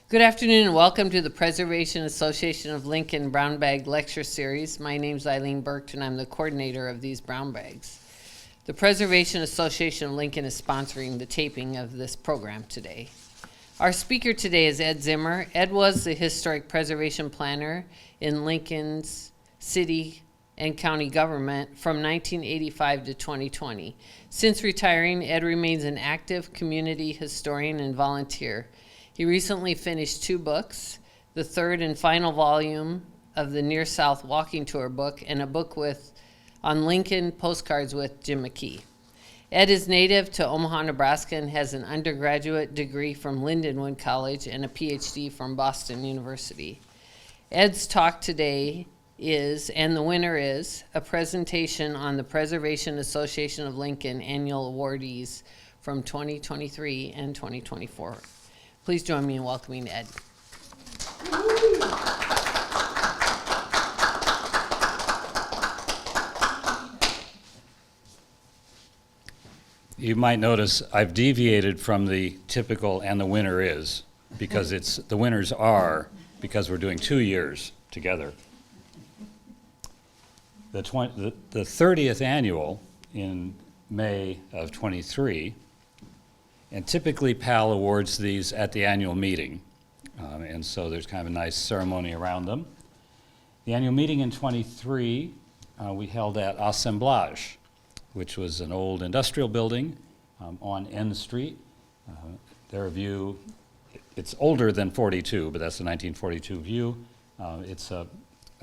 Good afternoon and welcome to the Preservation Association of Lincoln Brown Bag Lecture Series. My name is Eileen Burke and I'm the coordinator of these brown bags. The Preservation Association of Lincoln is sponsoring the taping of this program today. Our speaker today is Ed Zimmer. Ed was the historic preservation planner in Lincoln's city and county government from 1985 to 2020. Since retiring, Ed remains an active community historian and volunteer. He recently finished 2 books, the 3rd and final volume of the Near South Walking Tour book, and a book on Lincoln postcards with Jim McKee. Ed is native to Omaha, Nebraska, and has an undergraduate degree from Lindenwood College and a PhD from Boston University. Ed's talk today is, and the winner is, a presentation on the Preservation Association of Lincoln annual awardees from 2023 and 2024. Please join me in welcoming Ed. You might notice I've deviated from the typical "and the winner is" because the winners are, because we're doing 2 years together. The 30th annual in May of 23. And typically PAL awards these at the annual meeting, and so there's kind of a nice ceremony around them. The annual meeting in 23 we held at Assemblage, which was an old industrial building on N Street. Their view, it's older than 42, but that's the 1942 view. It's, I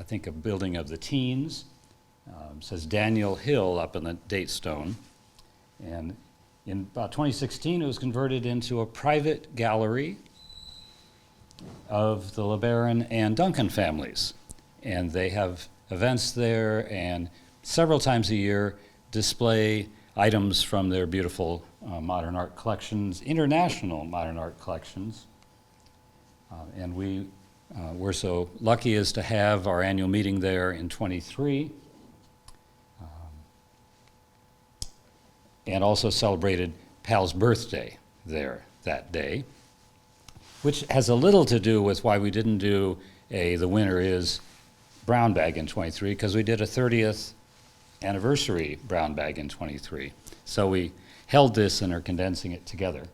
think, a building of the teens. It says Daniel Hill up in the date stone. And in about 2016, it was converted into a private gallery of the LeBaron and Duncan families. And they have events there and several times a year display items from their beautiful modern art collections, international modern art collections. And we were so lucky as to have our annual meeting there in 23. And also celebrated Pal's birthday there that day, which has a little to do with why we didn't do the winner is brown bag in 23, because we did a 30th anniversary brown bag in 23. So we held this and are condensing it together.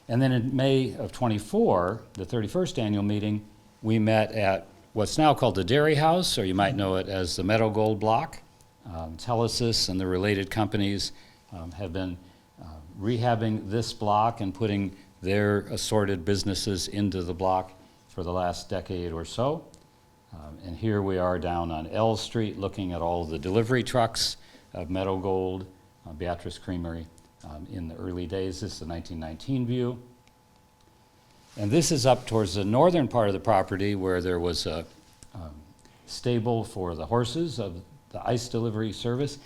And then in May of 24, the 31st annual meeting, we met at what's now called the Dairy House, or you might know it as the Meadow Gold Block. Telesis and the related companies have been rehabbing this block and putting their assorted businesses into the block for the last decade or so. And here we are down on L Street looking at all the delivery trucks of Meadow Gold, Beatrice Creamery in the early days. This is the 1919 view. And this is up towards the northern part of the property where there was a stable for the horses of the ice delivery service.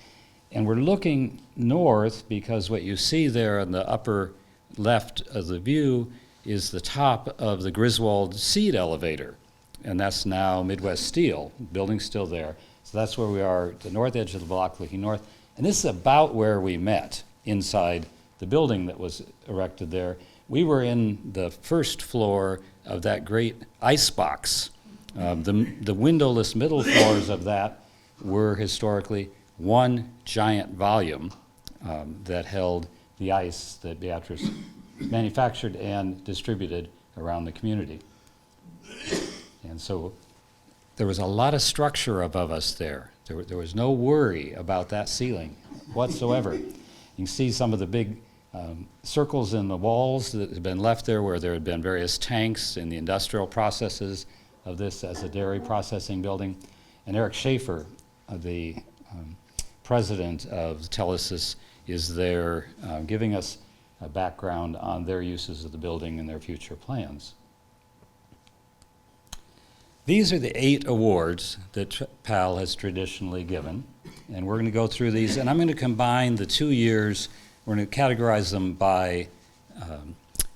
And we're looking north because what you see there on the upper left of the view is the top of the Griswold seed elevator. And that's now Midwest Steel, building's still there. So that's where we are, the north edge of the block looking north. And this is about where we met inside the building that was erected there. We were in the first floor of that great ice box. The windowless middle floors of that were historically one giant volume that held the ice that Beatrice manufactured and distributed around the community. And so there was a lot of structure above us there. There was no worry about that ceiling whatsoever. You can see some of the big circles in the walls that had been left there where there had been various tanks in the industrial processes of this as a dairy processing building. And Eric Schaefer, the president of Telesis, is there giving us a background on their uses of the building and their future plans. These are the 8 awards that PAL has traditionally given, and we're going to go through these, and I'm going to combine the 2 years. We're going to categorize them by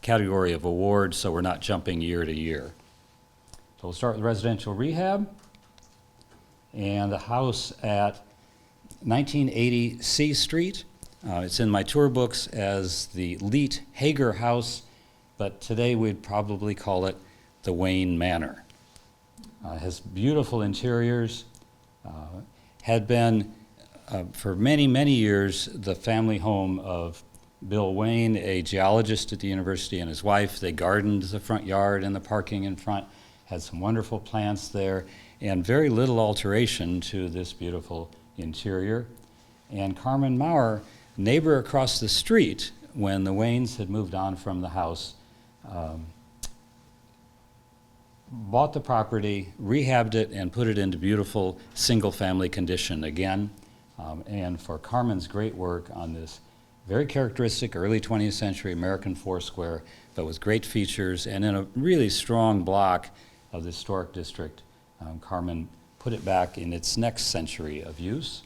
category of awards, so we're not jumping year to year. So we'll start with residential rehab, and the house at 1980 C Street. It's in my tour books as the Leet Hager House, but today we'd probably call it the Wayne Manor. Has beautiful interiors, had been for many, many years the family home of Bill Wayne, a geologist at the university, and his wife. They gardened the front yard and the parking in front, had some wonderful plants there, and very little alteration to this beautiful interior. And Carmen Maurer, neighbor across the street, when the Waynes had moved on from the house, bought the property, rehabbed it, and put it into beautiful single-family condition again. And for Carmen's great work on this very characteristic early 20th century American four-square, but with great features and in a really strong block of the historic district, Carmen put it back in its next century of use.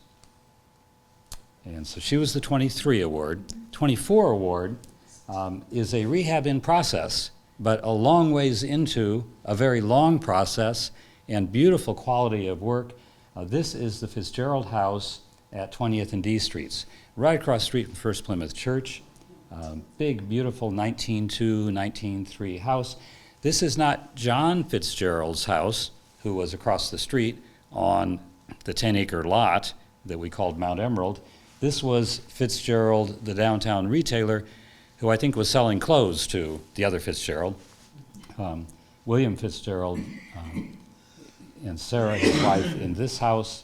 And so she was the 23 award. 24 award is a rehab in process, but a long ways into a very long process and beautiful quality of work. This is the Fitzgerald House at 20th and D Streets, right across the street from First Plymouth Church. Big, beautiful 1902, 1903 house. This is not John Fitzgerald's house, who was across the street on the 10-acre lot that we called Mount Emerald. This was Fitzgerald, the downtown retailer, who I think was selling clothes to the other Fitzgerald. William Fitzgerald and Sarah, his wife, in this house.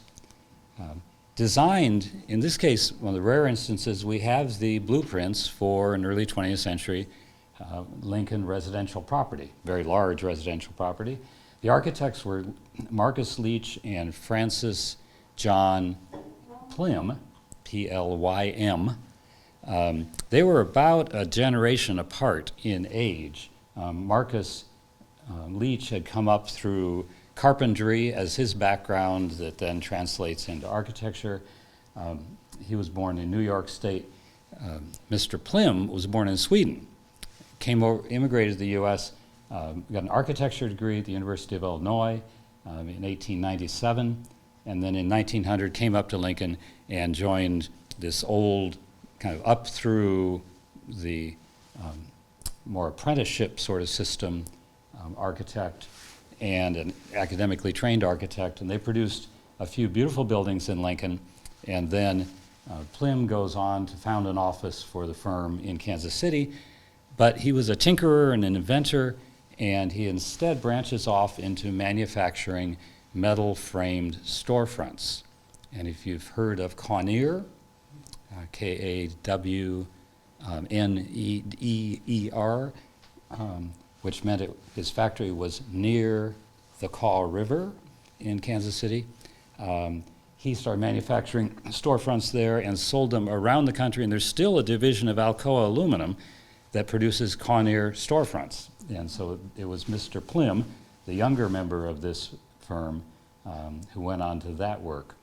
Designed, in this case, one of the rare instances, we have the blueprints for an early 20th century Lincoln residential property, very large residential property. The architects were Marcus Leach and Francis John Plym, P-L-Y-M. They were about a generation apart in age. Marcus Leach had come up through carpentry as his background that then translates into architecture. He was born in New York State. Mr. Plym was born in Sweden, immigrated to the U.S., got an architecture degree at the University of Illinois in 1897, and then in 1900 came up to Lincoln and joined this old kind of up through the more apprenticeship sort of system architect and an academically trained architect, and they produced a few beautiful buildings in Lincoln, and then Plym goes on to found an office for the firm in Kansas City, but he was a tinkerer and an inventor, and he instead branches off into manufacturing metal-framed storefronts. And if you've heard of Kawneer, K-A-W-N-E-E-R, which meant his factory was near the Kaw River in Kansas City. He started manufacturing storefronts there and sold them around the country, and there's still a division of Alcoa Aluminum that produces Kawneer storefronts. And so it was Mr. Plym, the younger member of this firm, who went on to that work.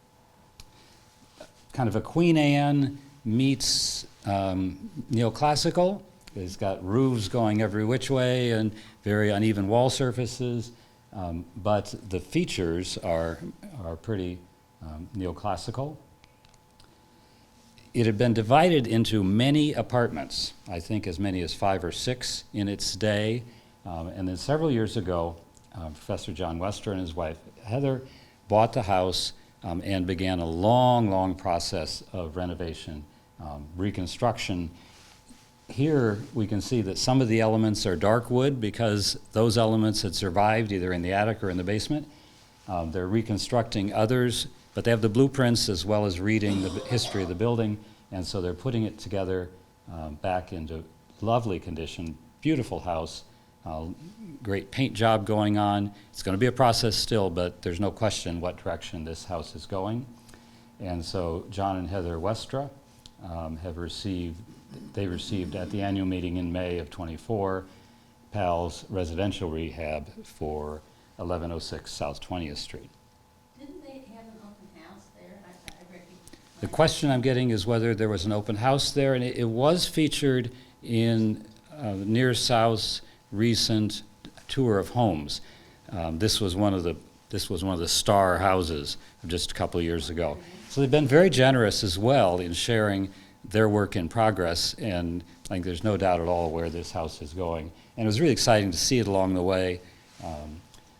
Kind of a Queen Anne meets neoclassical. It's got roofs going every which way and very uneven wall surfaces, but the features are pretty neoclassical. It had been divided into many apartments, I think as many as 5 or 6 in its day, and then several years ago, Professor John Wester and his wife Heather bought the house and began a long, long process of renovation, reconstruction. Here we can see that some of the elements are dark wood because those elements had survived either in the attic or in the basement. They're reconstructing others, but they have the blueprints as well as reading the history of the building, and so they're putting it together back into lovely condition, beautiful house, great paint job going on. It's going to be a process still, but there's no question what direction this house is going. And so John and Heather Westra they received at the annual meeting in May of _24 PAL's residential rehab for 1106 South 20th Street. Didn't they have an open house there? I recognize. The question I'm getting is whether there was an open house there, and it was featured in Near South's recent tour of homes. This was one of the star houses of just a couple of years ago. So they've been very generous as well in sharing their work in progress, and I think there's no doubt at all where this house is going. And it was really exciting to see it along the way.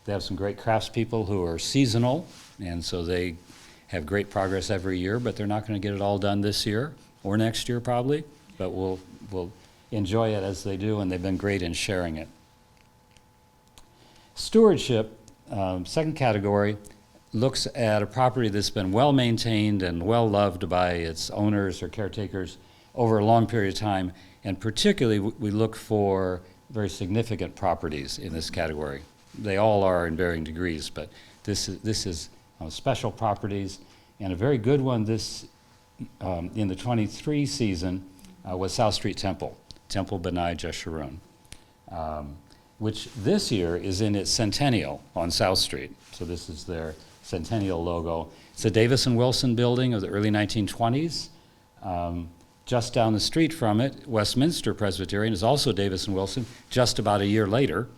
They have some great craftspeople who are seasonal, and so they have great progress every year, but they're not going to get it all done this year or next year probably, but we'll enjoy it as they do, and they've been great in sharing it. Stewardship, second category, looks at a property that's been well maintained and well loved by its owners or caretakers over a long period of time, and particularly we look for very significant properties in this category. They all are in varying degrees, but this is special properties, and a very good one this in the 23 season was South Street Temple Benai Jeshurun, which this year is in its centennial on South Street. So this is their centennial logo. It's a Davis and Wilson building of the early 1920s. Just down the street from it, Westminster Presbyterian is also Davis and Wilson, just about a year later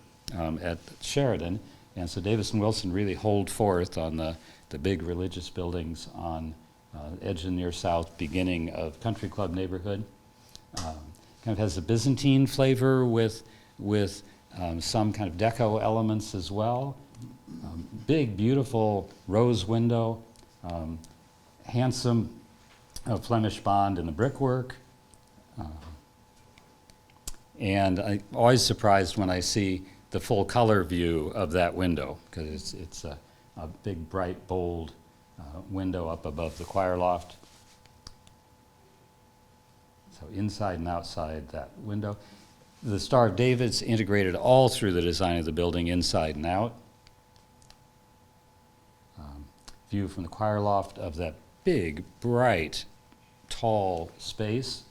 at Sheridan. And so Davis and Wilson really hold forth on the big religious buildings on edge of near south, beginning of Country Club neighborhood. Kind of has a Byzantine flavor with some kind of deco elements as well. Big, beautiful rose window, handsome Flemish bond in the brickwork. And I'm always surprised when I see the full color view of that window, because it's a big, bright, bold window up above the choir loft. So inside and outside that window. The Star of David's integrated all through the design of the building, inside and out. View from the choir loft of that big, bright, tall space.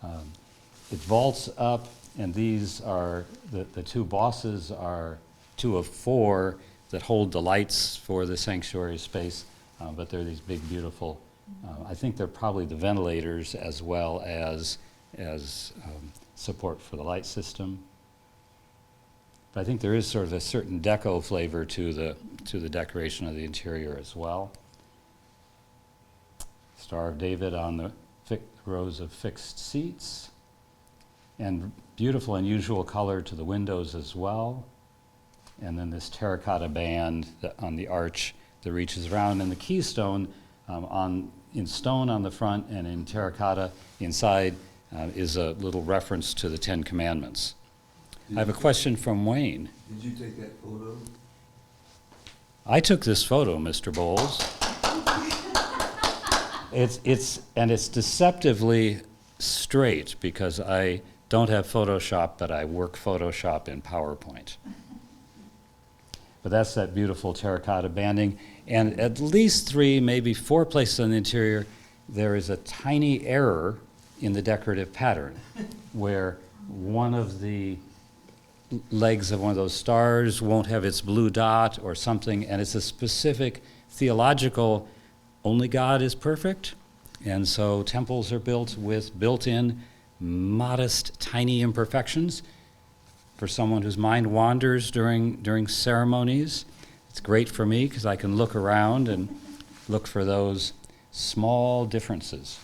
It vaults up, and these are, the two bosses are two of four that hold the lights for the sanctuary space, but they're these big, beautiful, I think they're probably the ventilators as well as support for the light system. But I think there is sort of a certain deco flavor to the decoration of the interior as well. Star of David on the rows of fixed seats, and beautiful, unusual color to the windows as well. And then this terracotta band on the arch that reaches around, and the keystone in stone on the front and in terracotta inside is a little reference to the Ten Commandments. I have a question from Wayne. Did you take that photo? I took this photo, Mr. Bowles. It's deceptively straight because I don't have Photoshop, but I work Photoshop in PowerPoint. But that's that beautiful terracotta banding. And at least 3, maybe 4 places on the interior, there is a tiny error in the decorative pattern where one of the legs of one of those stars won't have its blue dot or something, and it's a specific theological, only God is perfect, and so temples are built with built-in, modest, tiny imperfections for someone whose mind wanders during ceremonies. It's great for me because I can look around and look for those small differences.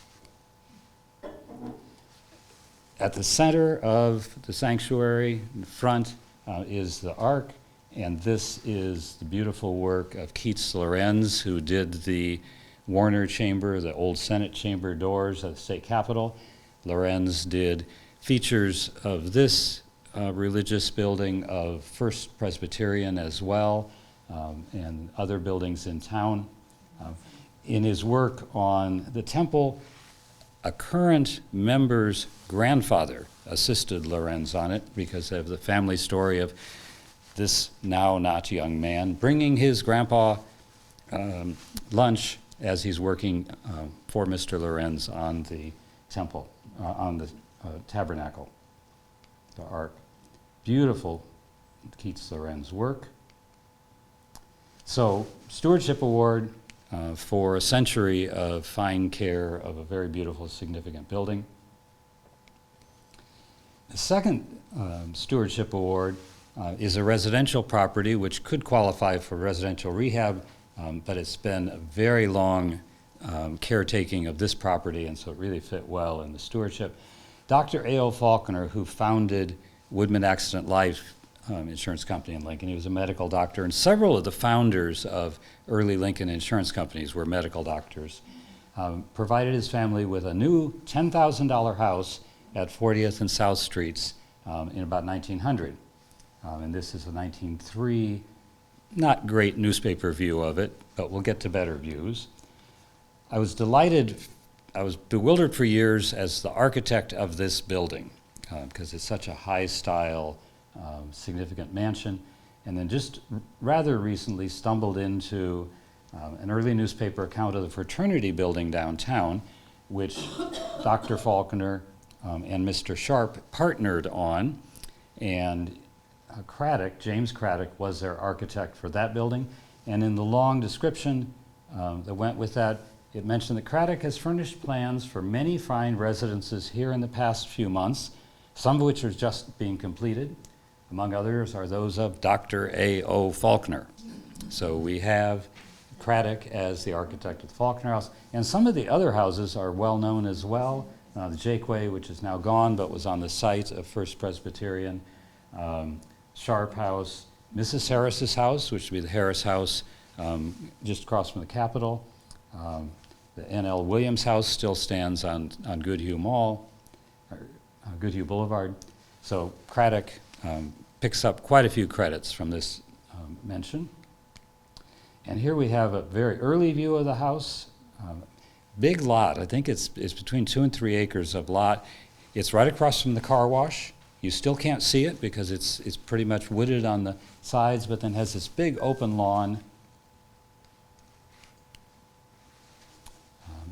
At the center of the sanctuary, in the front, is the ark, and this is the beautiful work of Keats Lorenz, who did the Warner Chamber, the old Senate chamber doors at the state capitol. Lorenz did features of this religious building, of First Presbyterian as well, and other buildings in town. In his work on the temple, a current member's grandfather assisted Lorenz on it because of the family story of this now not young man bringing his grandpa lunch as he's working for Mr. Lorenz on the temple, on the tabernacle, the ark. Beautiful Keats Lorenz work. So, Stewardship Award for a century of fine care of a very beautiful, significant building. The second Stewardship Award is a residential property which could qualify for residential rehab, but it's been a very long caretaking of this property, and so it really fit well in the stewardship. Dr. A.O. Faulkner, who founded Woodman Accident Life Insurance Company in Lincoln, he was a medical doctor, and several of the founders of early Lincoln insurance companies were medical doctors, provided his family with a new $10,000 house at 40th and South Streets in about 1900. And this is a 1903, not great newspaper view of it, but we'll get to better views. I was bewildered for years as the architect of this building, because it's such a high-style, significant mansion. And then just rather recently stumbled into an early newspaper account of the fraternity building downtown, which Dr. Faulkner and Mr. Sharp partnered on. And Craddock, James Craddock, was their architect for that building. And in the long description that went with that, it mentioned that Craddock has furnished plans for many fine residences here in the past few months, some of which are just being completed. Among others are those of Dr. A.O. Faulkner. So we have Craddock as the architect of the Faulkner House, and some of the other houses are well known as well. The Jakeway, which is now gone but was on the site of First Presbyterian, Sharp House, Mrs. Harris's house, which would be the Harris House, just across from the Capitol. The N.L. Williams House still stands on Goodhue Mall, or Goodhue Boulevard. So Craddock picks up quite a few credits from this mention. And here we have a very early view of the house. Big lot. I think it's between 2 and 3 acres of lot. It's right across from the car wash. You still can't see it because it's pretty much wooded on the sides, but then has this big open lawn.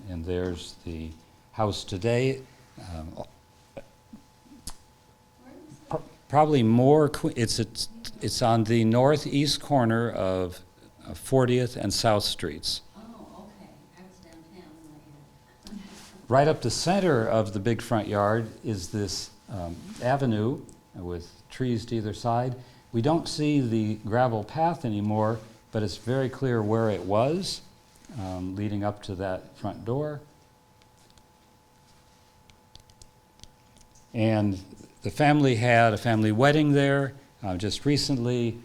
And there's the house today. Probably more. It's on the northeast corner of 40th and South Streets. Oh, okay. I was downtown later. Right up the center of the big front yard is this avenue with trees to either side. We don't see the gravel path anymore, but it's very clear where it was, leading up to that front door. And the family had a family wedding there just recently.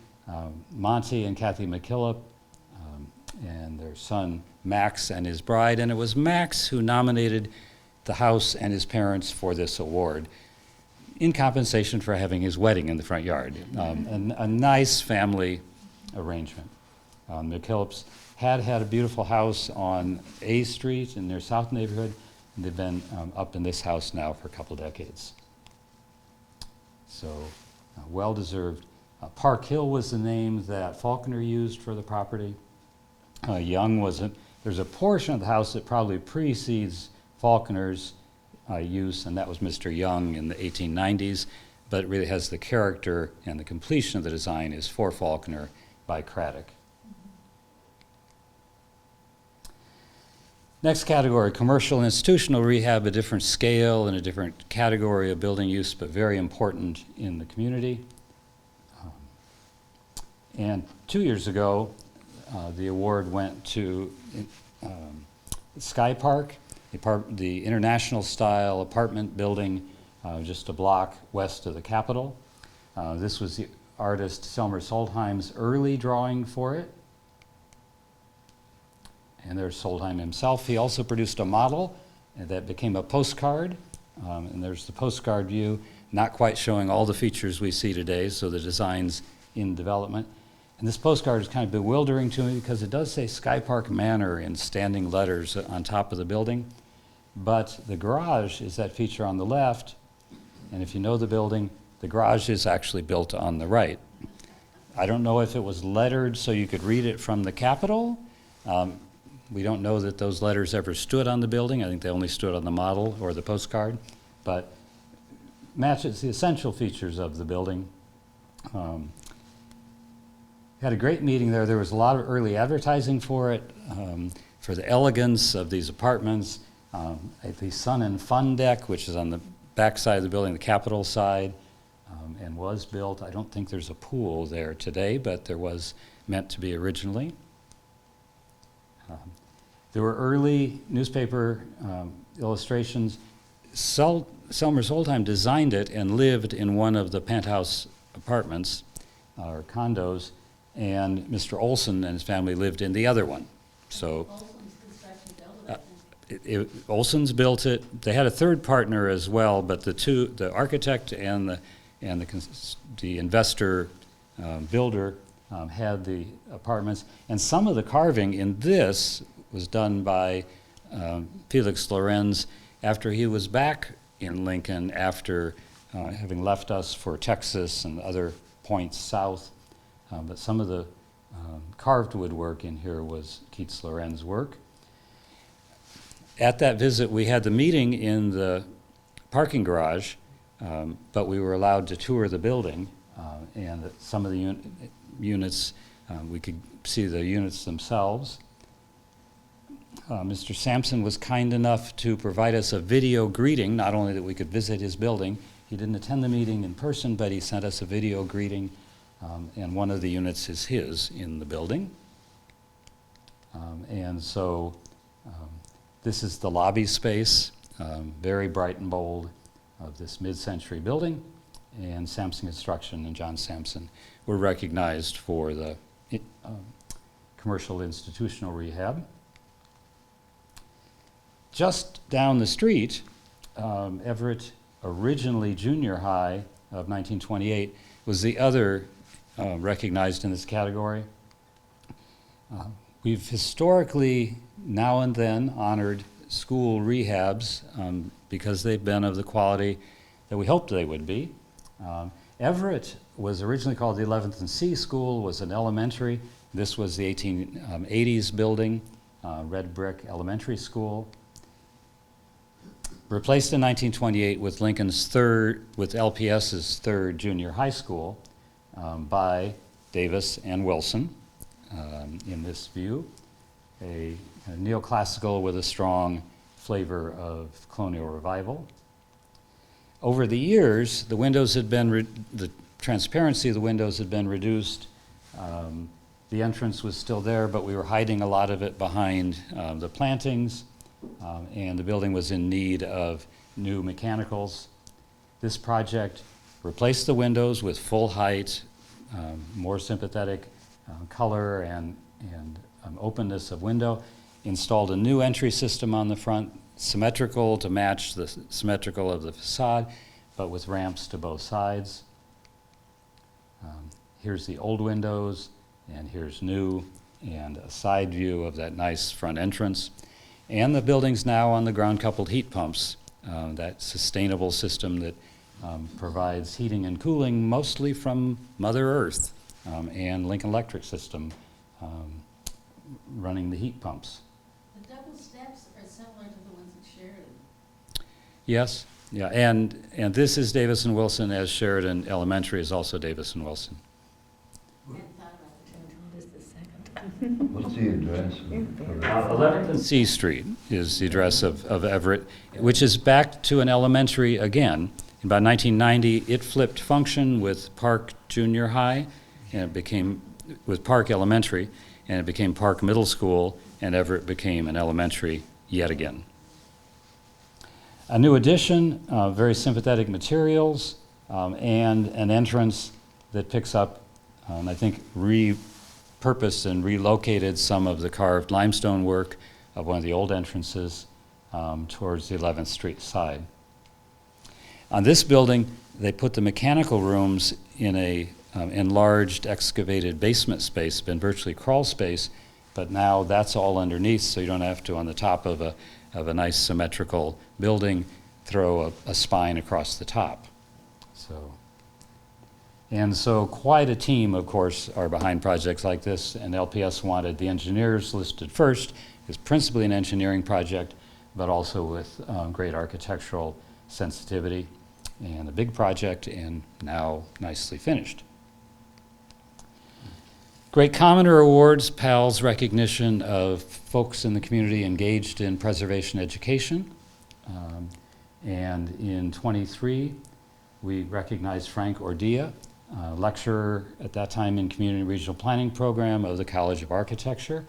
Monty and Kathy McKillop, and their son Max and his bride. And it was Max who nominated the house and his parents for this award in compensation for having his wedding in the front yard. A nice family arrangement. McKillops had a beautiful house on A Street in their south neighborhood, and they've been up in this house now for a couple decades. So well-deserved. Park Hill was the name that Faulkner used for the property. Young there's a portion of the house that probably precedes Faulkner's use, and that was Mr. Young in the 1890s, but it really has the character, and the completion of the design is for Faulkner by Craddock. Next category, commercial and institutional rehab, a different scale and a different category of building use, but very important in the community. And 2 years ago, the award went to Sky Park, the international style apartment building just a block west of the Capitol. This was the artist Selmer Soldheim's early drawing for it. And there's Soldheim himself. He also produced a model that became a postcard. And there's the postcard view, not quite showing all the features we see today, so the design's in development. And this postcard is kind of bewildering to me because it does say Sky Park Manor in standing letters on top of the building. But the garage is that feature on the left. And if you know the building, the garage is actually built on the right. I don't know if it was lettered so you could read it from the Capitol. We don't know that those letters ever stood on the building. I think they only stood on the model or the postcard, but matches the essential features of the building. Had a great meeting there. There was a lot of early advertising for it, for the elegance of these apartments. The Sun and Fun deck, which is on the back side of the building, the Capitol side, and was built. I don't think there's a pool there today, but there was meant to be originally. There were early newspaper illustrations Selmer Solheim designed it and lived in one of the penthouse apartments or condos, and Mr. Olson and his family lived in the other one. So Olson's construction built it, I think. Olson's built it. They had a third partner as well, but the architect and the investor builder had the apartments. And some of the carving in this was done by Felix Lorenz after he was back in Lincoln after having left us for Texas and other points south. But some of the carved woodwork in here was Keats Lorenz's work. At that visit, we had the meeting in the parking garage, but we were allowed to tour the building, and some of the units, we could see the units themselves. Mr. Sampson was kind enough to provide us a video greeting, not only that we could visit his building. He didn't attend the meeting in person, but he sent us a video greeting, and one of the units is his in the building. And so this is the lobby space, very bright and bold, of this mid-century building, and Sampson Construction and John Sampson were recognized for the commercial institutional rehab. Just down the street, Everett, originally junior high of 1928, was the other recognized in this category. We've historically now and then honored school rehabs because they've been of the quality that we hoped they would be. Everett was originally called the 11th and C School, was an elementary. This was the 1880s building, red brick elementary school. Replaced in 1928 with LPS's third junior high school by Davis and Wilson in this view. A neoclassical with a strong flavor of colonial revival. Over the years, the windows had been, the transparency of the windows had been reduced. The entrance was still there, but we were hiding a lot of it behind the plantings, and the building was in need of new mechanicals. This project replaced the windows with full height, more sympathetic color and openness of window, installed a new entry system on the front, symmetrical to match the symmetrical of the facade, but with ramps to both sides. Here's the old windows, and here's new, and a side view of that nice front entrance. And the building's now on the ground-coupled heat pumps, that sustainable system that provides heating and cooling mostly from Mother Earth, and Lincoln Electric system running the heat pumps. The double steps are similar to the ones at Sheridan. Yes, yeah, and this is Davis and Wilson, as Sheridan Elementary is also Davis and Wilson. I hadn't thought about the two. What's the address? 11th and C Street is the address of Everett, which is back to an elementary again. In about 1990, it flipped function with Park Junior High, and it became, with Park Elementary, and it became Park Middle School, and Everett became an elementary yet again. A new addition, very sympathetic materials, and an entrance that picks up, I think, repurposed and relocated some of the carved limestone work of one of the old entrances towards the 11th Street side. On this building, they put the mechanical rooms in a enlarged excavated basement space, been virtually crawl space, but now that's all underneath, so you don't have to, on the top of a nice symmetrical building, throw a spine across the top. So quite a team, of course, are behind projects like this, and LPS wanted the engineers listed first. It's principally an engineering project, but also with great architectural sensitivity, and a big project, and now nicely finished. Great Commoner Awards, PAL's recognition of folks in the community engaged in preservation education. And in =23, we recognized Frank Ordea, lecturer at that time in Community and Regional Planning Program of the College of Architecture.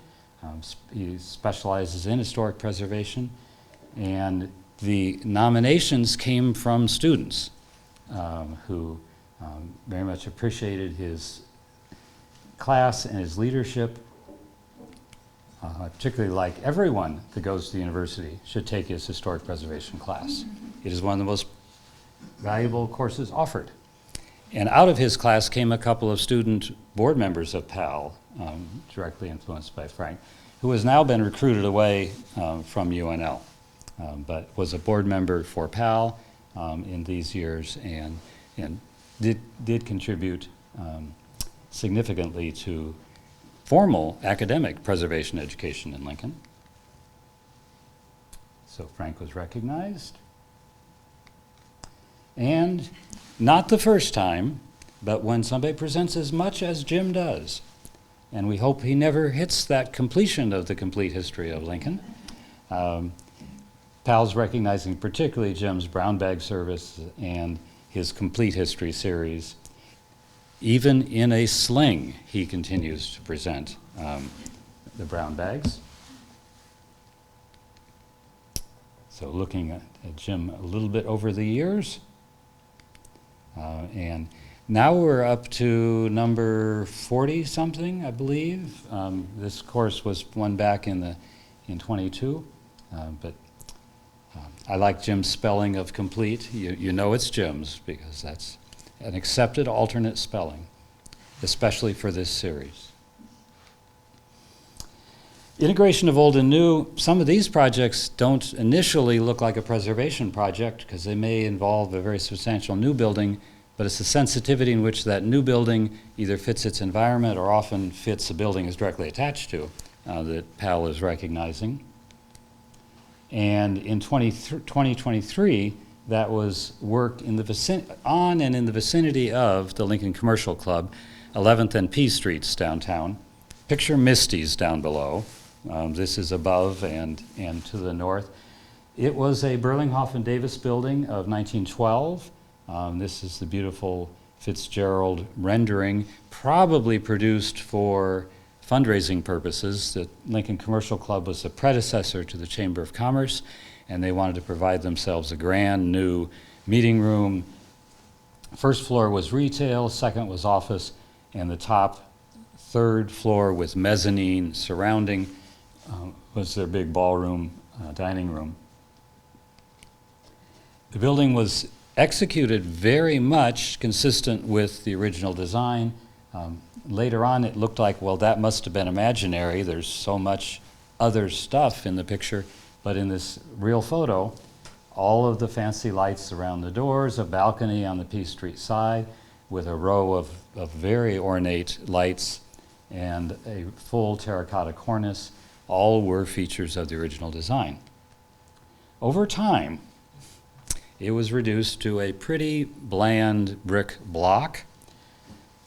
He specializes in historic preservation, and the nominations came from students who very much appreciated his class and his leadership. Particularly like everyone that goes to the university should take his historic preservation class. It is one of the most valuable courses offered. And out of his class came a couple of student board members of PAL, directly influenced by Frank, who has now been recruited away from UNL, but was a board member for PAL in these years and did contribute significantly to formal academic preservation education in Lincoln. So Frank was recognized. And not the first time, but when somebody presents as much as Jim does, and we hope he never hits that completion of the complete history of Lincoln, PAL's recognizing particularly Jim's brown bag service and his complete history series. Even in a sling, he continues to present the brown bags. So looking at Jim a little bit over the years. And now we're up to number 40-something, I believe. This course was one back in 22, but I like Jim's spelling of complete. You know it's Jim's because that's an accepted alternate spelling, especially for this series. Integration of old and new. Some of these projects don't initially look like a preservation project because they may involve a very substantial new building, but it's the sensitivity in which that new building either fits its environment or often fits the building it's directly attached to that PAL is recognizing. And in 2023, that was work in the on and in the vicinity of the Lincoln Commercial Club, 11th and P Streets downtown. Picture Misty's down below. This is above and to the north. It was a Burlinghoff Davis building of 1912. This is the beautiful Fitzgerald rendering, probably produced for fundraising purposes. The Lincoln Commercial Club was the predecessor to the Chamber of Commerce, and they wanted to provide themselves a grand new meeting room. First floor was retail, second was office, and the top third floor with mezzanine surrounding was their big ballroom, dining room. The building was executed very much consistent with the original design. Later on, it looked like, well, that must have been imaginary. There's so much other stuff in the picture. But in this real photo, all of the fancy lights around the doors, a balcony on the P Street side with a row of very ornate lights and a full terracotta cornice, all were features of the original design. Over time, it was reduced to a pretty bland brick block.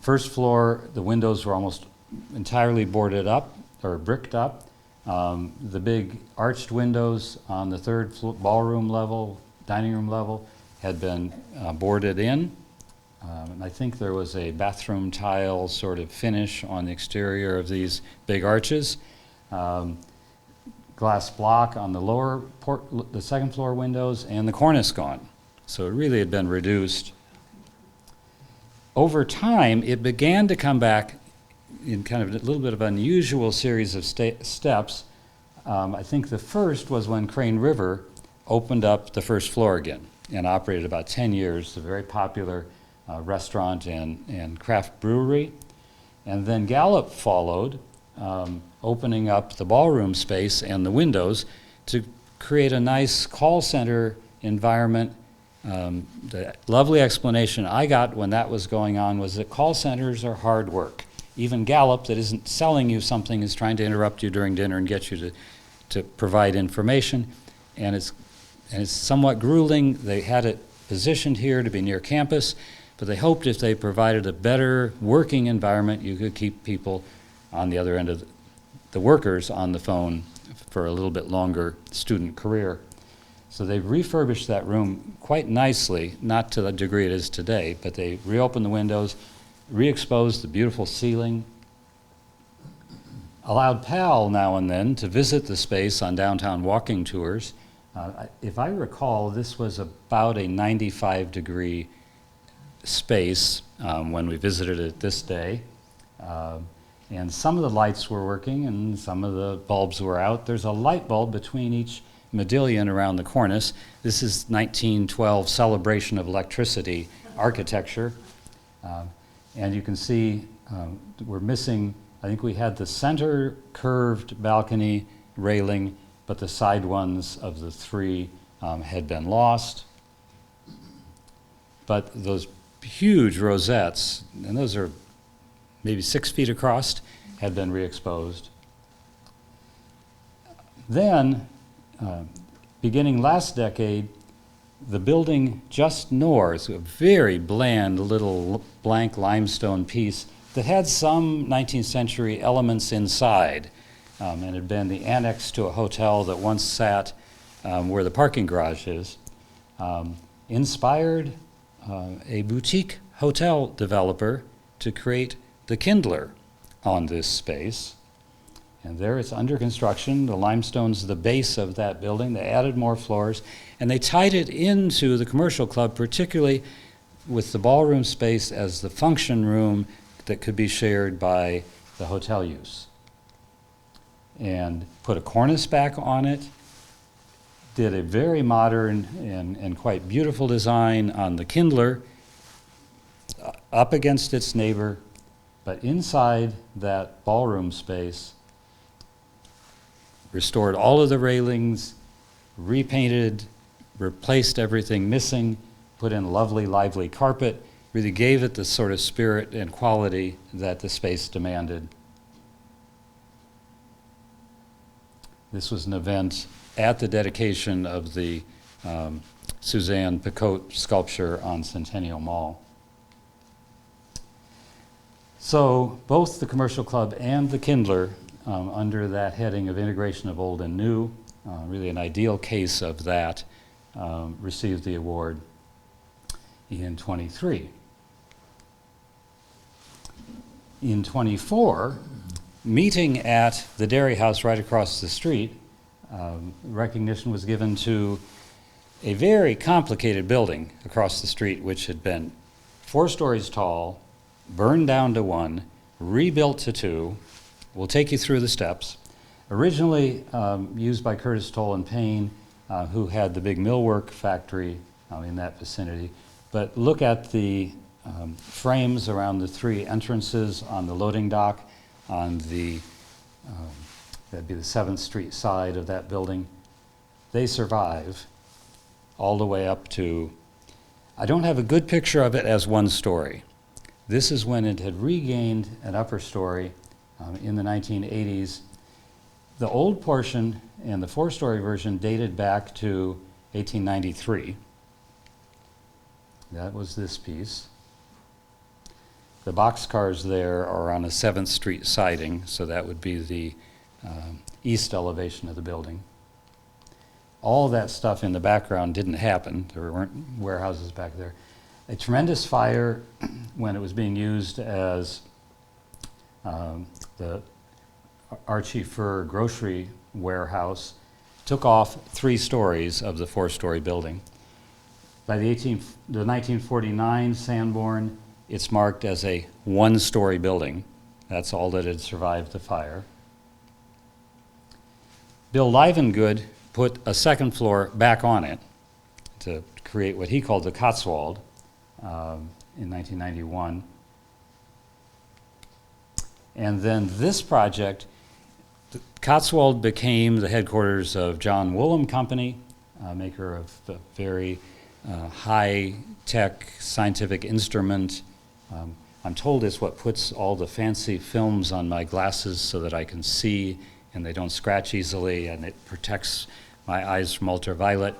First floor, the windows were almost entirely boarded up or bricked up. The big arched windows on the third ballroom level, dining room level, had been boarded in. And I think there was a bathroom tile sort of finish on the exterior of these big arches. Glass block on the the second floor windows, and the cornice gone. So it really had been reduced. Over time, it began to come back in kind of a little bit of an unusual series of steps. I think the first was when Crane River opened up the first floor again and operated about 10 years, a very popular restaurant and craft brewery. And then Gallup followed, opening up the ballroom space and the windows to create a nice call center environment. The lovely explanation I got when that was going on was that call centers are hard work. Even Gallup, that isn't selling you something, is trying to interrupt you during dinner and get you to provide information. And it's somewhat grueling. They had it positioned here to be near campus, but they hoped if they provided a better working environment, you could keep people on the other end of the workers on the phone for a little bit longer student career. So they refurbished that room quite nicely, not to the degree it is today, but they reopened the windows, re-exposed the beautiful ceiling, allowed PAL now and then to visit the space on downtown walking tours, If I recall, this was about a 95-degree space when we visited it this day. And some of the lights were working and some of the bulbs were out. There's a light bulb between each modillion around the cornice. This is 1912 celebration of electricity architecture. And you can see we're missing, I think we had the center curved balcony railing, but the side ones of the three had been lost. But those huge rosettes, and those are maybe 6 feet across, had been re-exposed. Then, beginning last decade, the building just north, a very bland little blank limestone piece that had some 19th century elements inside, and had been the annex to a hotel that once sat where the parking garage is, inspired a boutique hotel developer to create the Kindler on this space. And there it's under construction. The limestone's the base of that building. They added more floors, and they tied it into the commercial club, particularly with the ballroom space as the function room that could be shared by the hotel use. And put a cornice back on it, did a very modern and quite beautiful design on the Kindler, up against its neighbor, but inside that ballroom space, restored all of the railings, repainted, replaced everything missing, put in lovely, lively carpet, really gave it the sort of spirit and quality that the space demanded. This was an event at the dedication of the Suzanne Picotte sculpture on Centennial Mall. So both the Commercial Club and the Kindler, under that heading of integration of old and new, really an ideal case of that, received the award in 23. In 24, meeting at the Dairy House right across the street, recognition was given to a very complicated building across the street, which had been 4 stories tall, burned down to 1, rebuilt to 2. We'll take you through the steps. Originally used by Curtis Toll and Payne, who had the big millwork factory in that vicinity. But look at the frames around the 3 entrances on the loading dock on the, that'd be the 7th Street side of that building. They survive all the way up to, I don't have a good picture of it as 1 story. This is when it had regained an upper story in the 1980s. The old portion and the 4-story version dated back to 1893. That was this piece. The boxcars there are on a 7th Street siding, so that would be the east elevation of the building. All that stuff in the background didn't happen. There weren't warehouses back there. A tremendous fire when it was being used as the Archie Fur grocery warehouse took off 3 stories of the 4-story building. By the 1949 Sanborn, it's marked as a 1-story building. That's all that had survived the fire. Bill Livengood put a 2nd floor back on it to create what he called the Cotswold in 1991. And then this project, Cotswold became the headquarters of John Woolham Company, maker of the very high-tech scientific instrument. I'm told it's what puts all the fancy films on my glasses so that I can see and they don't scratch easily, and it protects my eyes from ultraviolet.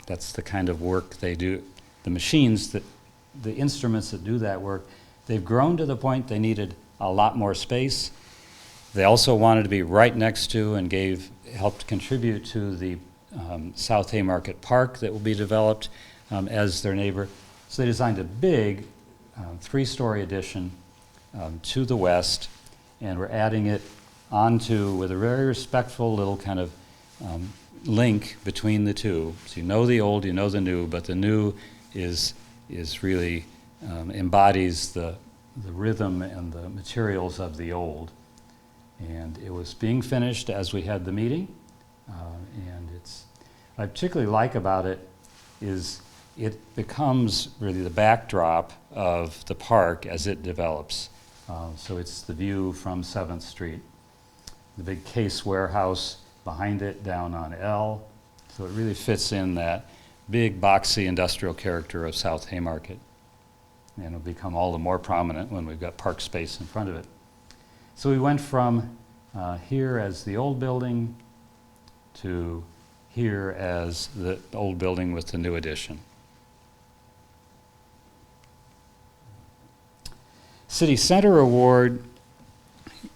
That's the kind of work they do. The machines, the instruments that do that work, they've grown to the point they needed a lot more space. They also wanted to be right next to and helped contribute to the South Haymarket Park that will be developed as their neighbor. So they designed a big 3-story addition to the west, and we're adding it onto with a very respectful little kind of link between the two. So you know the old, you know the new, but the new is really embodies the rhythm and the materials of the old. And it was being finished as we had the meeting, and what I particularly like about it is it becomes really the backdrop of the park as it develops. So it's the view from 7th Street, the big Case warehouse behind it down on L. So it really fits in that big boxy industrial character of South Haymarket. And it'll become all the more prominent when we've got park space in front of it. So we went from here as the old building to here as the old building with the new addition. City Center Award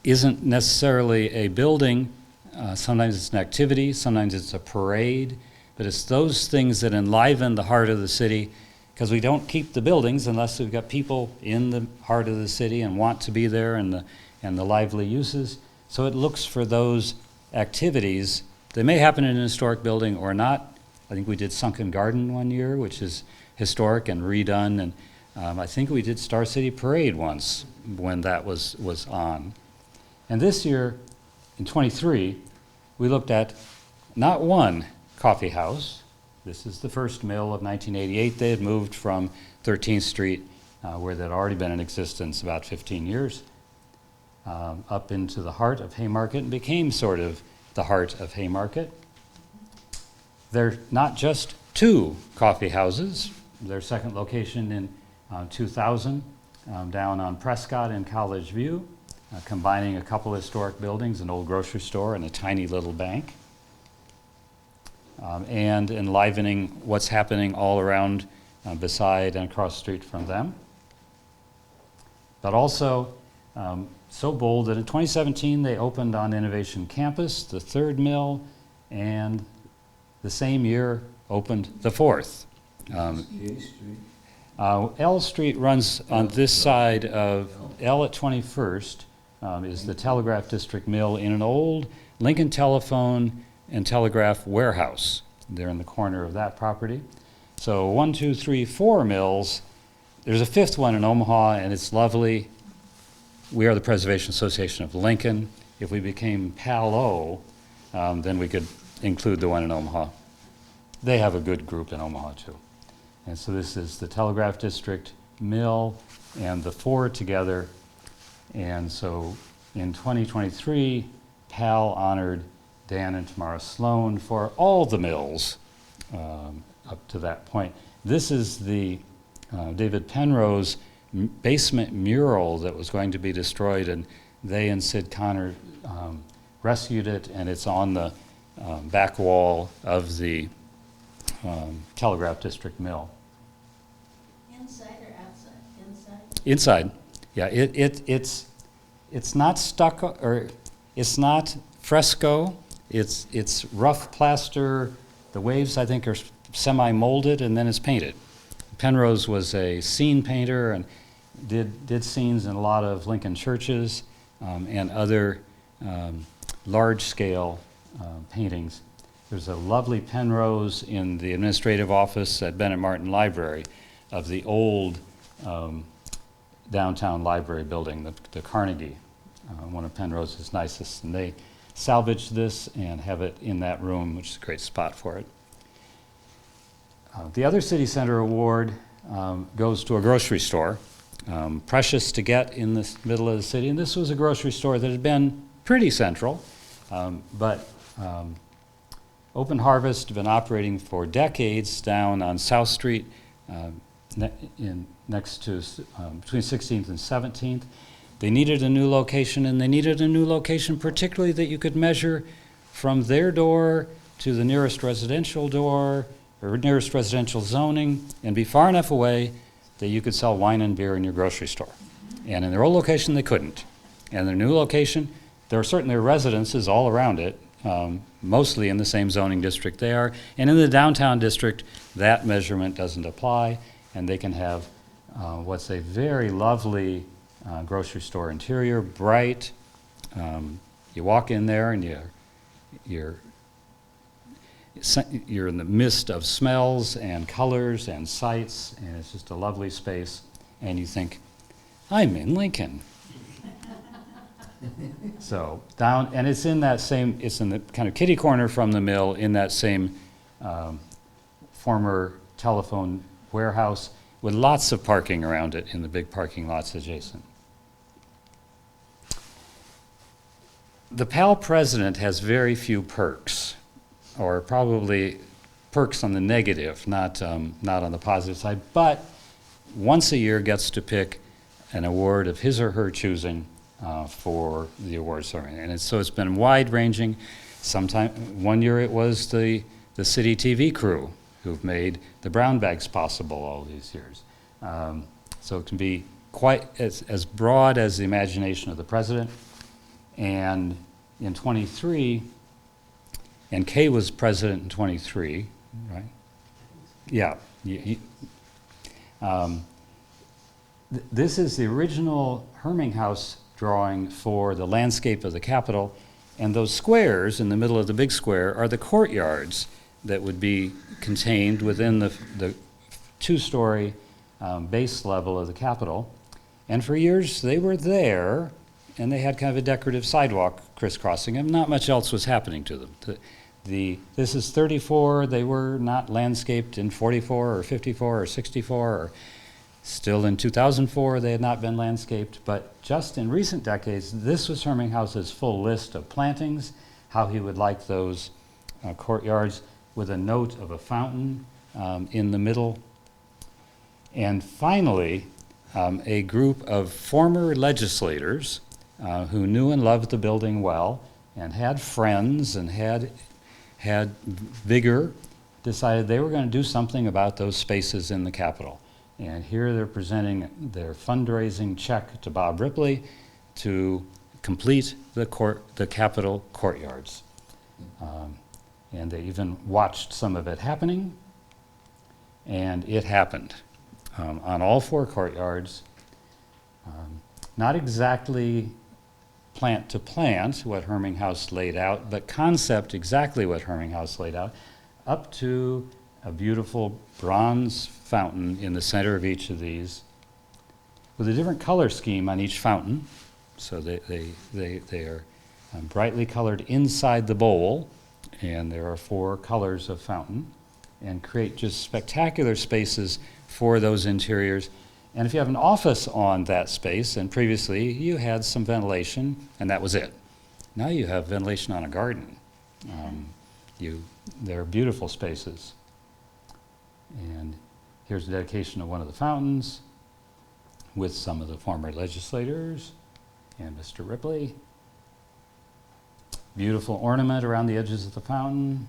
isn't necessarily a building. Sometimes it's an activity, sometimes it's a parade, but it's those things that enliven the heart of the city, because we don't keep the buildings unless we've got people in the heart of the city and want to be there, and the lively uses. So it looks for those activities. They may happen in an historic building or not. I think we did Sunken Garden one year, which is historic and redone, and I think we did Star City Parade once when that was on. And this year, in '23, we looked at not one coffee house. This is the first mill of 1988. They had moved from 13th Street, where they'd already been in existence about 15 years, up into the heart of Haymarket and became sort of the heart of Haymarket. They're not just two coffee houses. Their second location in 2000, down on Prescott and College View, combining a couple historic buildings, an old grocery store and a tiny little bank, and enlivening what's happening all around, beside and across the street from them. But also so bold that in 2017 they opened on Innovation Campus, the third mill, and the same year opened the fourth. L Street runs on this side of L at 21st, is the Telegraph District Mill in an old Lincoln Telephone and Telegraph warehouse. They're in the corner of that property. So 1, 2, 3, 4 mills. There's a fifth one in Omaha, and it's lovely. We are the Preservation Association of Lincoln. If we became PAL-O, then we could include the one in Omaha. They have a good group in Omaha, too. And so this is the Telegraph District Mill and the four together. And so in 2023, PAL honored Dan and Tamara Sloan for all the mills up to that point. This is the David Penrose basement mural that was going to be destroyed, and they and Sid Connor rescued it, and it's on the back wall of the Telegraph District Mill. Inside or outside? Inside? Inside, yeah. It's not stucco, or it's not fresco. It's rough plaster. The waves, I think, are semi-molded, and then it's painted. Penrose was a scene painter and did scenes in a lot of Lincoln churches and other large-scale paintings. There's a lovely Penrose in the administrative office at Bennett Martin Library of the old downtown library building, the Carnegie, one of Penrose's nicest. And they salvaged this and have it in that room, which is a great spot for it. The other City Center Award goes to a grocery store, precious to get in the middle of the city. And this was a grocery store that had been pretty central, but Open Harvest had been operating for decades down on South Street, next to between 16th and 17th. They needed a new location, and they needed a new location particularly that you could measure from their door to the nearest residential door or nearest residential zoning, and be far enough away that you could sell wine and beer in your grocery store. And in their old location, they couldn't. And their new location, there are certainly residences all around it, mostly in the same zoning district they are. And in the downtown district, that measurement doesn't apply, and they can have what's a very lovely grocery store interior, bright. You walk in there and you're in the midst of smells and colors and sights, and it's just a lovely space. And you think, I'm in Lincoln. So down, and it's in that same, it's in the kind of kitty corner from the mill, in that same former telephone warehouse with lots of parking around it in the big parking lots adjacent. The PAL president has very few perks, or probably perks on the negative, not on the positive side, but once a year gets to pick an award of his or her choosing for the award ceremony. And so it's been wide-ranging. One year it was the city TV crew who've made the brown bags possible all these years. So it can be quite as broad as the imagination of the president. And in 23, and Kay was president in 23, right? Yeah. This is the original Herminghaus drawing for the landscape of the Capitol, and those squares in the middle of the big square are the courtyards that would be contained within the two-story base level of the Capitol. And for years they were there, and they had kind of a decorative sidewalk crisscrossing them. Not much else was happening to them. This is 34. They were not landscaped in 44 or 54 or 64, or still in 2004 they had not been landscaped. But just in recent decades, this was Herminghaus's full list of plantings, how he would like those courtyards, with a note of a fountain in the middle. And finally, a group of former legislators who knew and loved the building well and had friends and had vigor, decided they were going to do something about those spaces in the Capitol. And here they're presenting their fundraising check to Bob Ripley to complete the Capitol courtyards. And they even watched some of it happening, and it happened on all four courtyards. Not exactly plant to plant what Herminghaus laid out, but concept exactly what Herminghaus laid out, up to a beautiful bronze fountain in the center of each of these, with a different color scheme on each fountain. So they are brightly colored inside the bowl, and there are 4 colors of fountain, and create just spectacular spaces for those interiors. And if you have an office on that space, and previously you had some ventilation, and that was it. Now you have ventilation on a garden. They're beautiful spaces. And here's a dedication of one of the fountains with some of the former legislators and Mr. Ripley. Beautiful ornament around the edges of the fountain,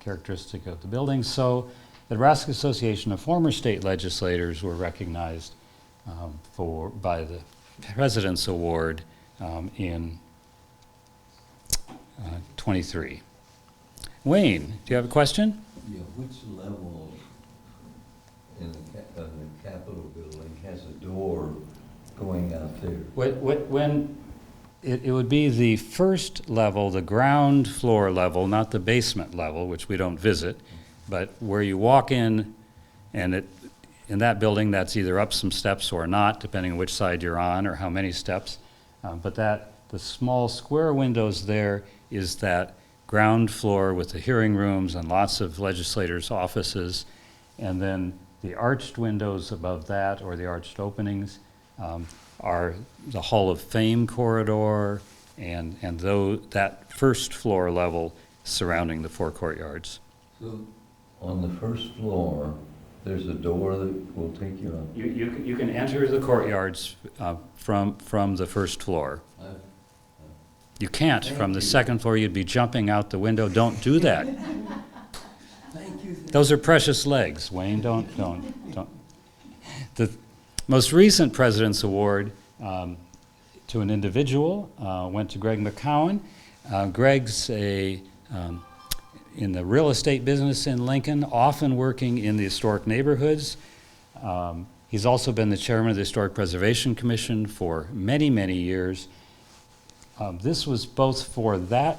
characteristic of the building. So the Nebraska Association of Former State Legislators were recognized by the President's Award in 23. Wayne, do you have a question? Yeah, which level in the Capitol building has a door going out there? When it would be the first level, the ground floor level, not the basement level, which we don't visit, but where you walk in, and in that building, that's either up some steps or not, depending on which side you're on or how many steps. But the small square windows there is that ground floor with the hearing rooms and lots of legislators' offices, and then the arched windows above that, or the arched openings, are the Hall of Fame corridor, and that first floor level surrounding the 4 courtyards. So on the first floor, there's a door that will take you up? You can enter the courtyards from the first floor. You can't from the second floor. You'd be jumping out the window. Don't do that. Thank you. Those are precious legs, Wayne. Don't. The most recent President's Award to an individual went to Greg McCowan. Greg's in the real estate business in Lincoln, often working in the historic neighborhoods. He's also been the chairman of the Historic Preservation Commission for many, many years. This was both for that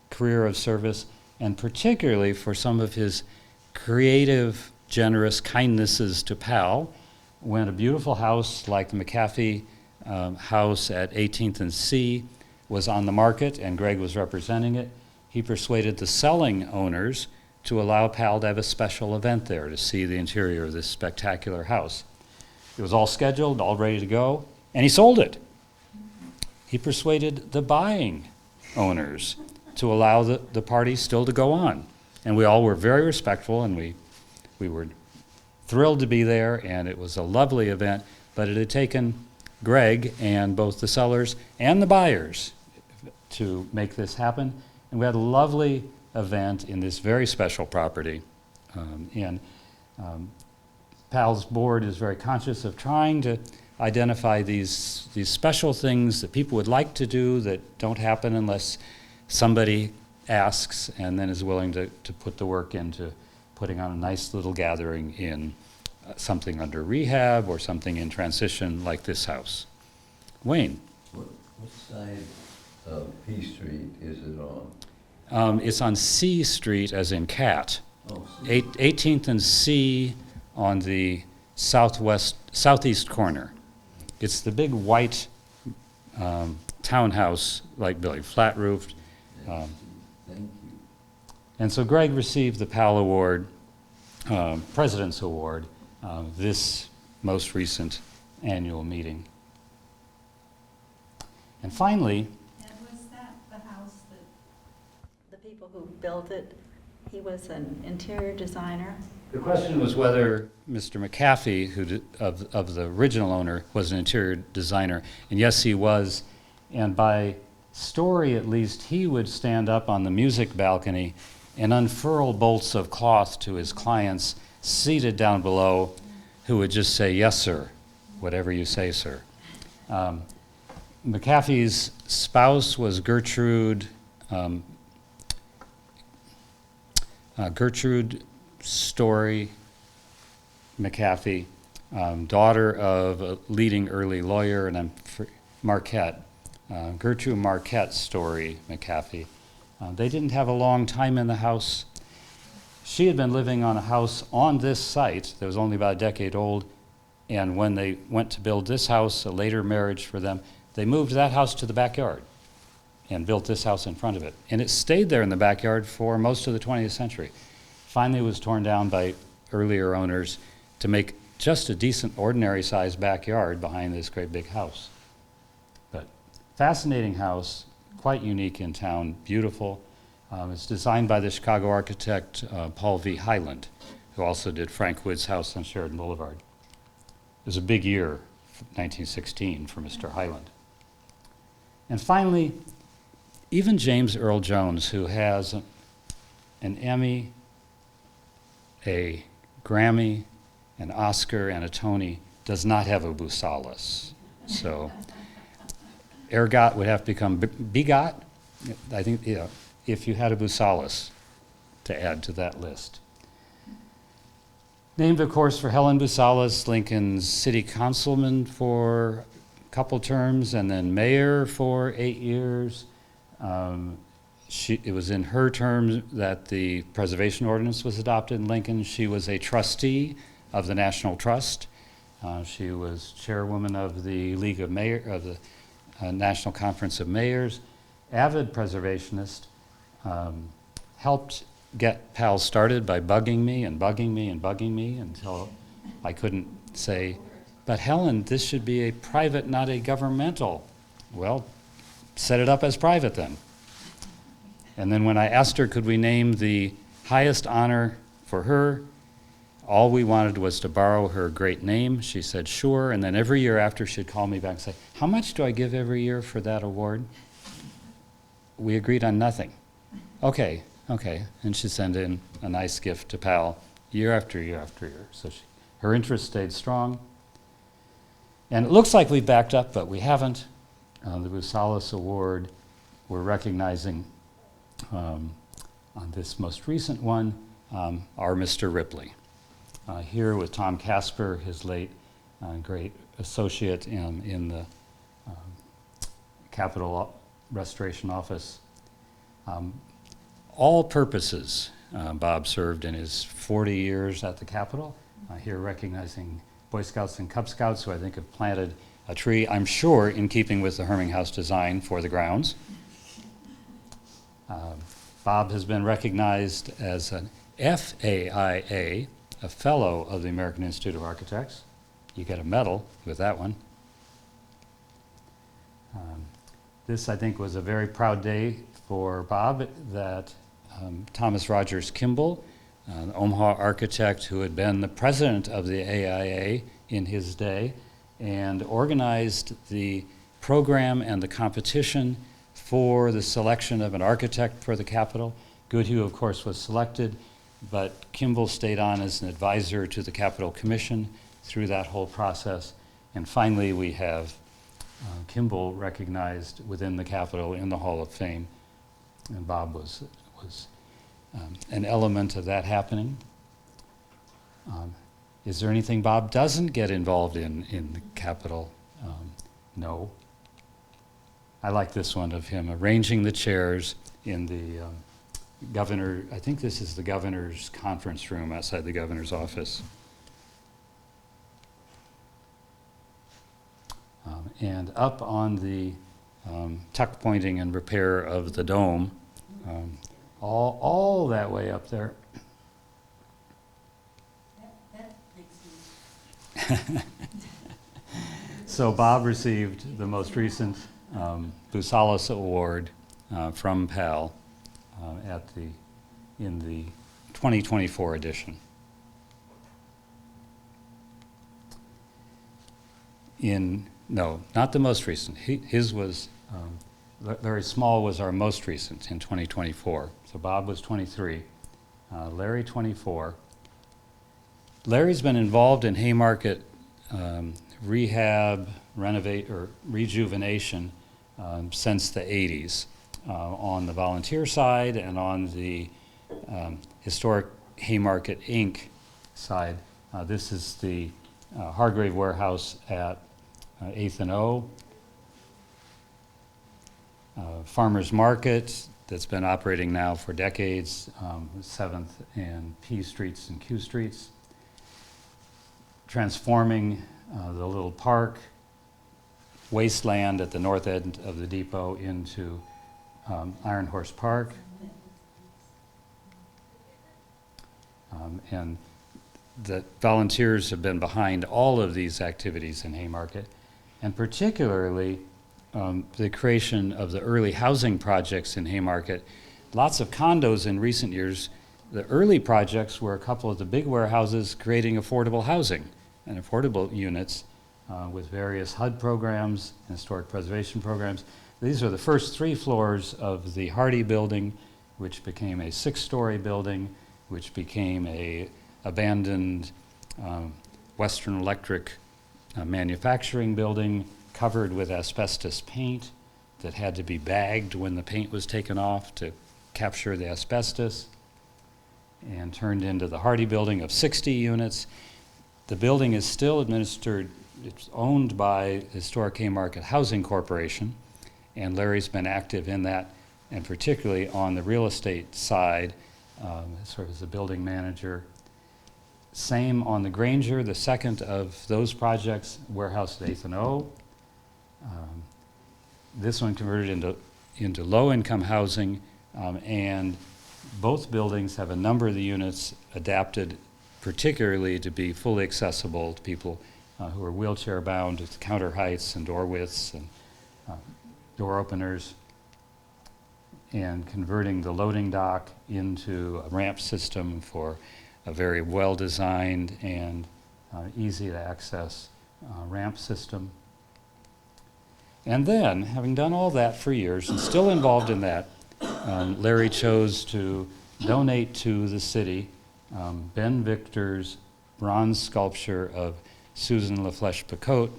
career of service and particularly for some of his creative, generous kindnesses to Pal. When a beautiful house like the McAfee house at 18th and C was on the market and Greg was representing it, he persuaded the selling owners to allow Pal to have a special event there to see the interior of this spectacular house. It was all scheduled, all ready to go, and he sold it. He persuaded the buying owners to allow the party still to go on. And we all were very respectful, and we were thrilled to be there, and it was a lovely event, but it had taken Greg and both the sellers and the buyers to make this happen. And we had a lovely event in this very special property. Pal's board is very conscious of trying to identify these special things that people would like to do that don't happen unless somebody asks and then is willing to put the work into putting on a nice little gathering in something under rehab or something in transition like this house. Wayne. What side of P Street is it on? It's on C Street, as in cat. Oh, C. 18th and C on the southeast corner. It's the big white townhouse-like building, flat-roofed. Thank you. And so Greg received the PAL Award, President's Award, this most recent annual meeting. And finally, And was that the house that the people who built it, he was an interior designer? the question was whether Mr. McAfee, of the original owner, was an interior designer. And yes, he was. And by story, at least, he would stand up on the music balcony and unfurl bolts of cloth to his clients seated down below, who would just say, "Yes, sir," whatever you say, sir. McAfee's spouse was Gertrude Story McAfee, daughter of a leading early lawyer, and Marquette, Gertrude Marquette Story McAfee. They didn't have a long time in the house. She had been living on a house on this site that was only about a decade old, and when they went to build this house, a later marriage for them, they moved that house to the backyard and built this house in front of it. And it stayed there in the backyard for most of the 20th century. Finally, it was torn down by earlier owners to make just a decent, ordinary-sized backyard behind this great big house. But fascinating house, quite unique in town, beautiful. It's designed by the Chicago architect Paul V. Hyland, who also did Frank Wood's house on Sheridan Boulevard. It was a big year, 1916, for Mr. Hyland. And finally, even James Earl Jones, who has an Emmy, a Grammy, an Oscar, and a Tony, does not have a Busalis. So ergot would have to become begot. I think, if you had a Busalis to add to that list. Named, of course, for Helen Busalis, Lincoln's city councilman for a couple terms, and then mayor for 8 years. It was in her term that the preservation ordinance was adopted in Lincoln. She was a trustee of the National Trust. She was chairwoman of the League of Mayor of the National Conference of Mayors. Avid preservationist. Helped get PAL started by bugging me and bugging me and bugging me until I couldn't say, "But Helen, this should be a private, not a governmental." Well, set it up as private then. And then when I asked her, could we name the highest honor for her, all we wanted was to borrow her great name. She said, sure. And then every year after, she'd call me back and say, how much do I give every year for that award? We agreed on nothing. Okay. And she'd send in a nice gift to PAL year after year after year. So her interest stayed strong. And it looks like we backed up, but we haven't. The Busalis Award, we're recognizing on this most recent one, our Mr. Ripley. Here with Tom Casper, his late great associate in the Capitol Restoration Office. all purposes Bob served in his 40 years at the Capitol. Here recognizing Boy Scouts and Cub Scouts who I think have planted a tree, I'm sure in keeping with the Herming House design for the grounds. Bob has been recognized as an FAIA, a Fellow of the American Institute of Architects. You get a medal with that one. This, I think, was a very proud day for Bob that Thomas Rogers Kimball, an Omaha architect who had been the president of the AIA in his day and organized the program and the competition for the selection of an architect for the Capitol. Goodhue, of course, was selected, but Kimball stayed on as an advisor to the Capitol Commission through that whole process. And finally, we have Kimball recognized within the Capitol in the Hall of Fame. And Bob was an element of that happening. Is there anything Bob doesn't get involved in the Capitol? No. I like this one of him arranging the chairs in the governor, I think this is the governor's conference room outside the governor's office. And up on the tuck pointing and repair of the dome, all that way up there. That makes me. So Bob received the most recent Busalis Award from PAL in the 2024 edition. No, not the most recent. His was, Larry Small was our most recent in 2024. So Bob was 23, Larry 24. Larry's been involved in Haymarket rehab, renovate, or rejuvenation since the 80s on the volunteer side and on the historic Haymarket Inc. side. This is the Hargrave Warehouse at 8th and O. Farmers Market that's been operating now for decades, 7th and P Streets and Q Streets. Transforming the little park, wasteland at the north end of the depot into Iron Horse Park. And the volunteers have been behind all of these activities in Haymarket, and particularly the creation of the early housing projects in Haymarket. Lots of condos in recent years. The early projects were a couple of the big warehouses creating affordable housing and affordable units with various HUD programs and historic preservation programs. These are the first 3 floors of the Hardy building, which became a 6-story building, which became a abandoned Western Electric manufacturing building covered with asbestos paint that had to be bagged when the paint was taken off to capture the asbestos, and turned into the Hardy building of 60 units. The building is still administered, it's owned by Historic Haymarket Housing Corporation, and Larry's been active in that, and particularly on the real estate side, sort of as a building manager. Same on the Granger, the second of those projects, warehouse at 8th and O. This one converted into low-income housing, and both buildings have a number of the units adapted particularly to be fully accessible to people who are wheelchair bound, with counter heights and door widths and door openers, and converting the loading dock into a ramp system for a very well-designed and easy to access ramp system. And then, having done all that for years and still involved in that, Larry chose to donate to the city Ben Victor's bronze sculpture of Susan LaFlèche Picotte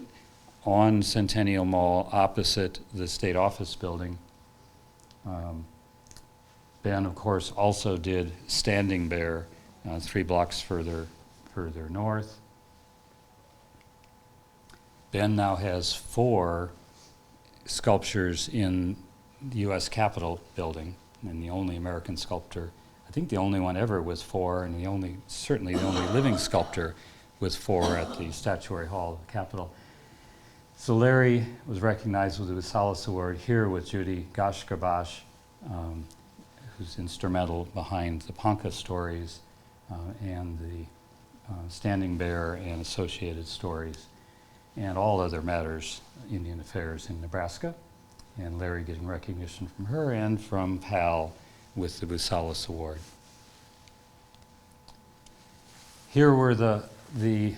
on Centennial Mall opposite the state office building. Ben, of course, also did Standing Bear 3 blocks further north. Ben now has 4 sculptures in the U.S. Capitol building, and the only American sculptor, I think the only one ever with 4, and certainly the only living sculptor with 4 at the Statuary Hall of the Capitol. So Larry was recognized with the Busalis Award here with Judy Gashkabash, who's instrumental behind the Ponca stories and the Standing Bear and associated stories, and all other matters, Indian affairs in Nebraska. And Larry getting recognition from her and from Pal with the Busalis Award. Here were the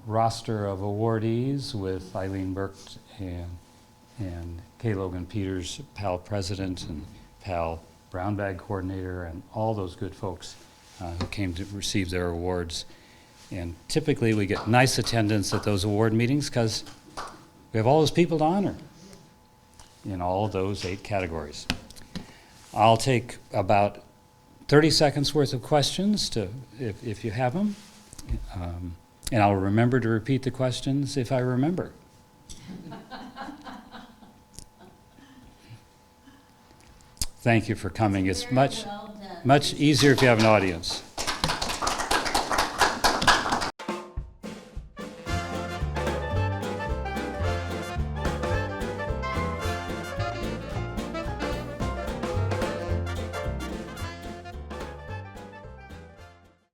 roster of awardees with Eileen Burke and Kay Logan Peters, Pal president and Pal brown bag coordinator, and all those good folks who came to receive their awards. And typically we get nice attendance at those award meetings because we have all those people to honor in all of those 8 categories. I'll take about 30 seconds worth of questions if you have them. And I'll remember to repeat the questions if I remember. Thank you for coming. It's much easier if you have an audience.